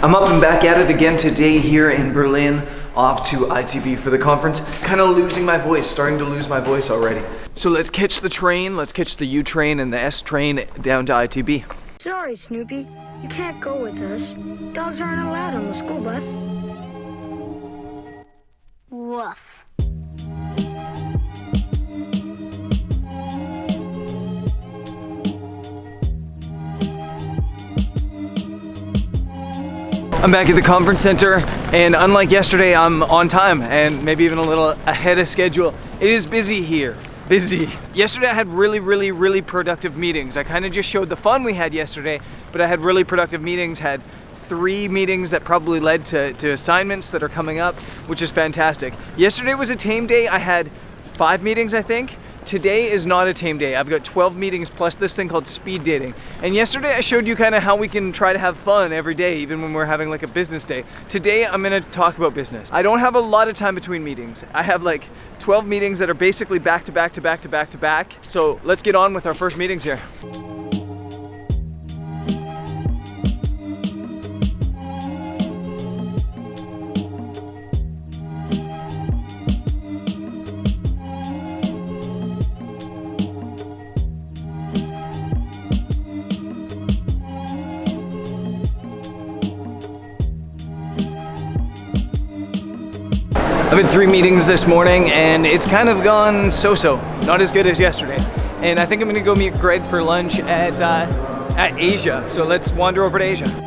I'm up and back at it again today here in Berlin, off to ITB for the conference. Kind of losing my voice, starting to lose my voice already. So let's catch the train, let's catch the U train and the S train down to ITB. Sorry, Snoopy. You can't go with us. Dogs aren't allowed on the school bus. Woof. I'm back at the conference center, and unlike yesterday, I'm on time and maybe even a little ahead of schedule. It is busy here. Busy. Yesterday I had really productive meetings. I kind of just showed the fun we had yesterday, but I had really productive meetings, had 3 meetings that probably led to assignments that are coming up, which is fantastic. Yesterday was a tame day. I had 5 meetings, I think. Today is not a tame day. I've got 12 meetings plus this thing called speed dating. And yesterday I showed you kind of how we can try to have fun every day, even when we're having like a business day. Today I'm gonna talk about business. I don't have a lot of time between meetings. I have like 12 meetings that are basically back to back to back to back to back. So let's get on with our first meetings here. I've had 3 meetings this morning and it's kind of gone so-so, not as good as yesterday. And I think I'm gonna go meet Greg for lunch at Asia. So let's wander over to Asia.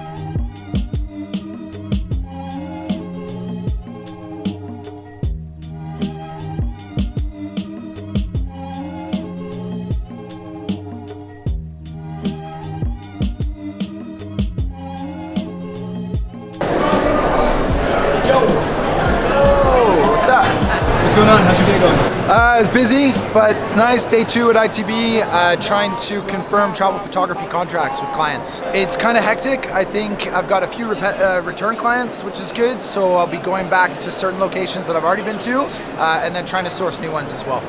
What's going on? How's your day going? It's busy, but it's nice. Day 2 at ITB, trying to confirm travel photography contracts with clients. It's kind of hectic. I think I've got a few return clients, which is good. So I'll be going back to certain locations that I've already been to, and then trying to source new ones as well.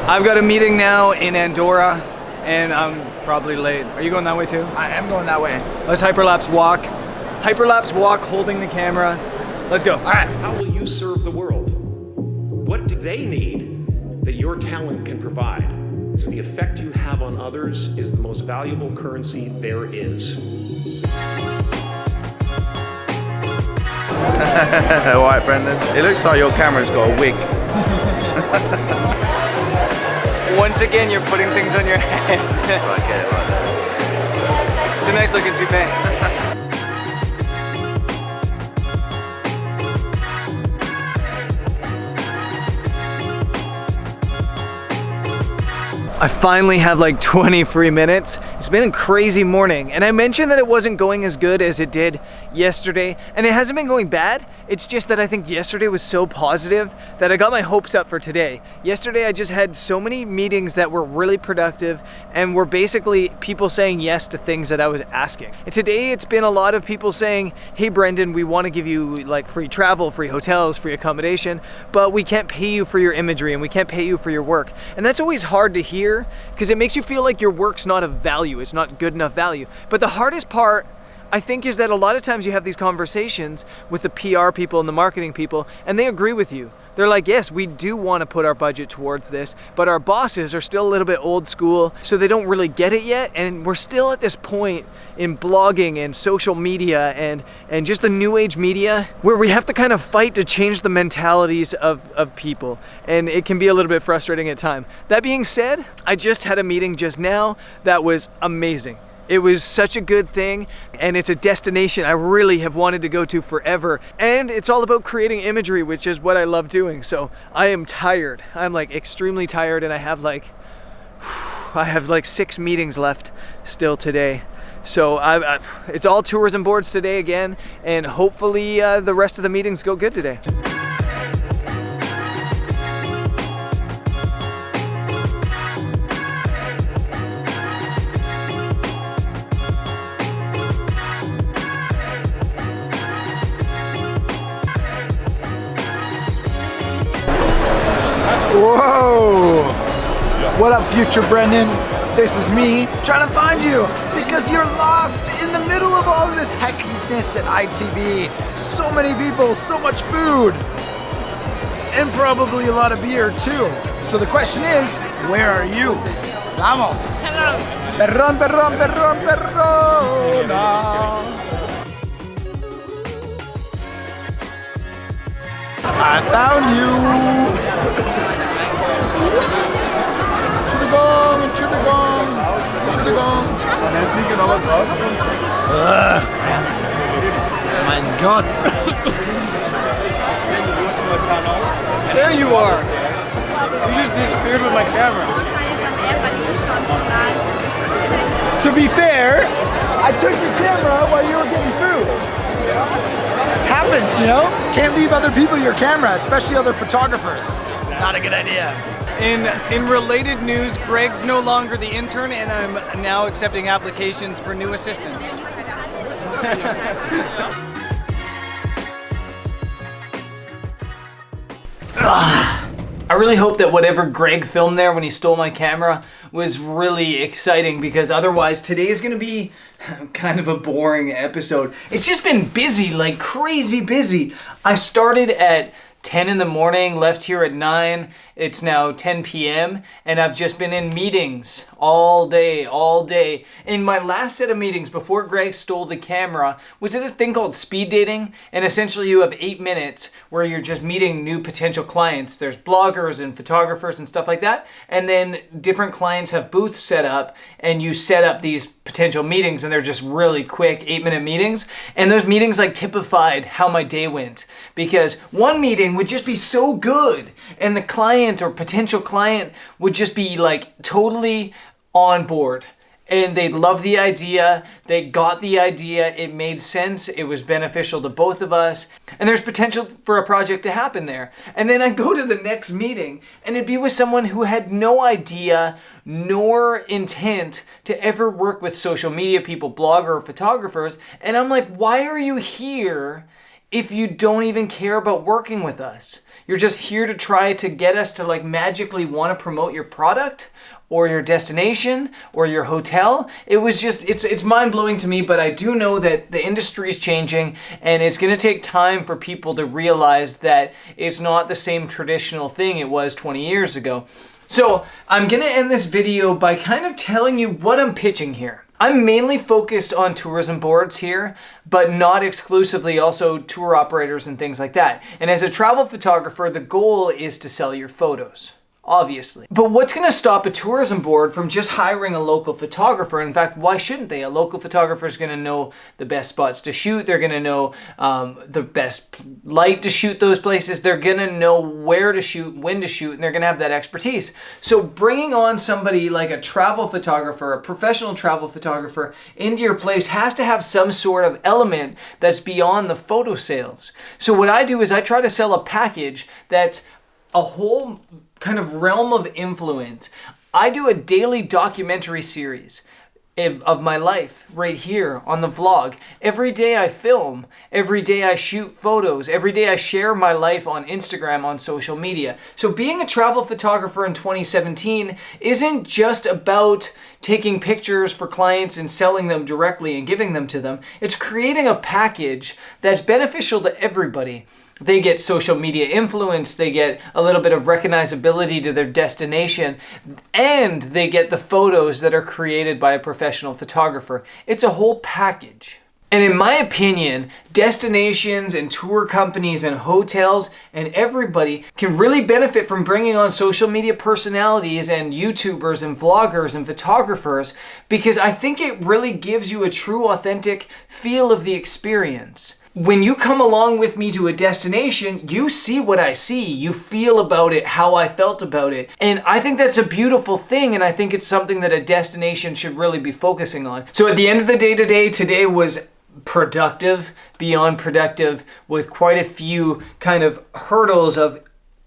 I've got a meeting now in Andorra, and I'm probably late. Are you going that way too? I am going that way. Let's hyperlapse walk. Hyperlapse walk holding the camera. Let's go. All right. How will you serve the world? What do they need that your talent can provide? So the effect you have on others is the most valuable currency there is. All right, Brendan. It looks like your camera's got a wig. Once again, you're putting things on your head. So I get it right there. It's a nice looking toupee. I finally have like 20 free minutes. It's been a crazy morning, and I mentioned that it wasn't going as good as it did yesterday, and it hasn't been going bad. It's just that I think yesterday was so positive that I got my hopes up for today. Yesterday I just had so many meetings that were really productive and were basically people saying yes to things that I was asking. And today it's been a lot of people saying, hey Brendan, we want to give you like free travel, free hotels, free accommodation, but we can't pay you for your imagery and we can't pay you for your work. And that's always hard to hear because it makes you feel like your work's not of value, it's not good enough value. But the hardest part, I think, is that a lot of times you have these conversations with the PR people and the marketing people, and they agree with you. They're like, yes, we do want to put our budget towards this, but our bosses are still a little bit old school, so they don't really get it yet, and we're still at this point in blogging and social media and just the new age media where we have to kind of fight to change the mentalities of people, and it can be a little bit frustrating at times. That being said, I just had a meeting just now that was amazing. It was such a good thing, and it's a destination I really have wanted to go to forever. And it's all about creating imagery, which is what I love doing. So I am tired. I'm like extremely tired, and I have like 6 meetings left still today. So it's all tours and boards today again, and hopefully the rest of the meetings go good today. Whoa! What up, future Brendan? This is me trying to find you because you're lost in the middle of all this hecticness at ITB. So many people, so much food, and probably a lot of beer too. So the question is, where are you? Vamos. Perrón, perrón, perrón, perrón. I found you. Mein Gott. There you are. You just disappeared with my camera. To be fair, I took your camera while you were getting food. Happens, you know? Can't leave other people your camera, especially other photographers. Not a good idea. In related news, Greg's no longer the intern, and I'm now accepting applications for new assistants. I really hope that whatever Greg filmed there when he stole my camera was really exciting, because otherwise today is going to be kind of a boring episode. It's just been busy, like crazy busy. I started at 10 in the morning, left here at 9. It's now 10 p.m. and I've just been in meetings all day. In my last set of meetings before Greg stole the camera was at a thing called speed dating, and essentially you have 8 minutes where you're just meeting new potential clients. There's bloggers and photographers and stuff like that, and then different clients have booths set up and you set up these potential meetings, and they're just really quick 8-minute meetings, and those meetings like typified how my day went, because one meeting would just be so good and the client or potential client would just be like totally on board, and they loved the idea, they got the idea, it made sense, it was beneficial to both of us, and there's potential for a project to happen there. And then I'd go to the next meeting and it'd be with someone who had no idea nor intent to ever work with social media people, blogger or photographers, and I'm like, why are you here if you don't even care about working with us? You're just here to try to get us to like magically want to promote your product or your destination or your hotel. It was just, it's mind-blowing to me, but I do know that the industry is changing and it's going to take time for people to realize that it's not the same traditional thing it was 20 years ago. So I'm going to end this video by kind of telling you what I'm pitching here. I'm mainly focused on tourism boards here, but not exclusively, also tour operators and things like that. And as a travel photographer, the goal is to sell your photos, obviously. But what's going to stop a tourism board from just hiring a local photographer? In fact, why shouldn't they? A local photographer is going to know the best spots to shoot. They're going to know the best light to shoot those places. They're going to know where to shoot, when to shoot, and they're going to have that expertise. So bringing on somebody like a travel photographer, a professional travel photographer into your place has to have some sort of element that's beyond the photo sales. So what I do is I try to sell a package that's a whole kind of realm of influence. I do a daily documentary series of my life right here on the vlog. Every day I film, every day I shoot photos, every day I share my life on Instagram, on social media. So being a travel photographer in 2017 isn't just about taking pictures for clients and selling them directly and giving them to them. It's creating a package that's beneficial to everybody. They get social media influence, they get a little bit of recognizability to their destination, and they get the photos that are created by a professional photographer. It's a whole package. And in my opinion, destinations and tour companies and hotels and everybody can really benefit from bringing on social media personalities and YouTubers and vloggers and photographers, because I think it really gives you a true, authentic feel of the experience. When you come along with me to a destination, you see what I see. You feel about it, how I felt about it. And I think that's a beautiful thing, and I think it's something that a destination should really be focusing on. So at the end of the day today was productive, beyond productive, with quite a few kind of hurdles of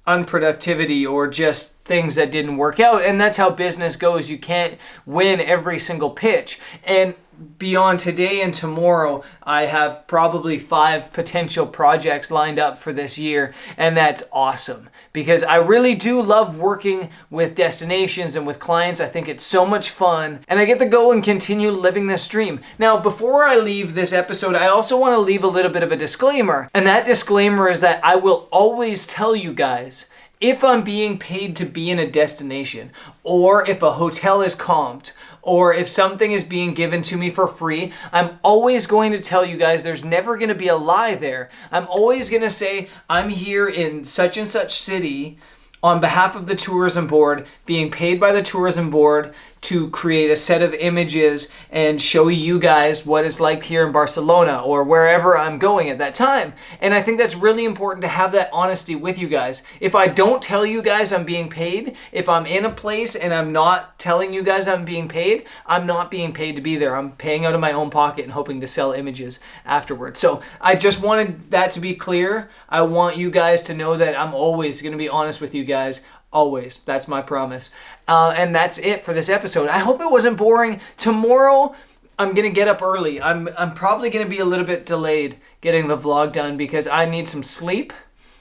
unproductivity or just things that didn't work out, and that's how business goes. You can't win every single pitch. And beyond today and tomorrow, I have probably 5 potential projects lined up for this year, and that's awesome because I really do love working with destinations and with clients. I think it's so much fun, and I get to go and continue living this dream. Now, before I leave this episode, I also want to leave a little bit of a disclaimer, and that disclaimer is that I will always tell you guys if I'm being paid to be in a destination, or if a hotel is comped, or if something is being given to me for free, I'm always going to tell you guys there's never going to be a lie there. I'm always going to say I'm here in such and such city on behalf of the tourism board, being paid by the tourism board to create a set of images and show you guys what it's like here in Barcelona or wherever I'm going at that time. And I think that's really important to have that honesty with you guys. If I don't tell you guys I'm being paid, if I'm in a place and I'm not telling you guys I'm being paid, I'm not being paid to be there. I'm paying out of my own pocket and hoping to sell images afterwards. So I just wanted that to be clear. I want you guys to know that I'm always going to be honest with you guys. Always. That's my promise. And that's it for this episode. I hope it wasn't boring. Tomorrow, I'm going to get up early. I'm probably going to be a little bit delayed getting the vlog done because I need some sleep.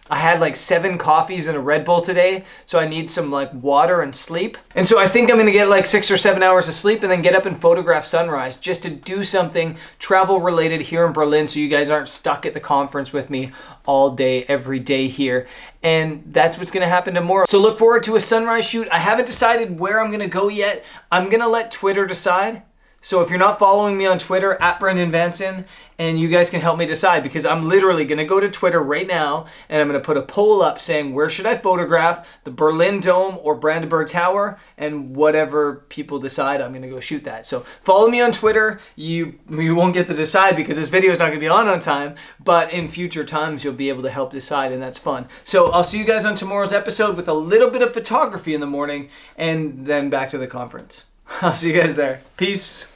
I had like 7 coffees and a Red Bull today, so I need some like water and sleep. And so I think I'm gonna get like 6 or 7 hours of sleep and then get up and photograph sunrise just to do something travel related here in Berlin so you guys aren't stuck at the conference with me all day, every day here. And that's what's gonna happen tomorrow. So look forward to a sunrise shoot. I haven't decided where I'm gonna go yet. I'm gonna let Twitter decide. So if you're not following me on Twitter, @BrendanVanson, and you guys can help me decide because I'm literally going to go to Twitter right now and I'm going to put a poll up saying where should I photograph, the Berlin Dome or Brandenburg Tower, and whatever people decide, I'm going to go shoot that. So follow me on Twitter. You won't get to decide because this video is not going to be on time, but in future times you'll be able to help decide, and that's fun. So I'll see you guys on tomorrow's episode with a little bit of photography in the morning and then back to the conference. I'll see you guys there. Peace.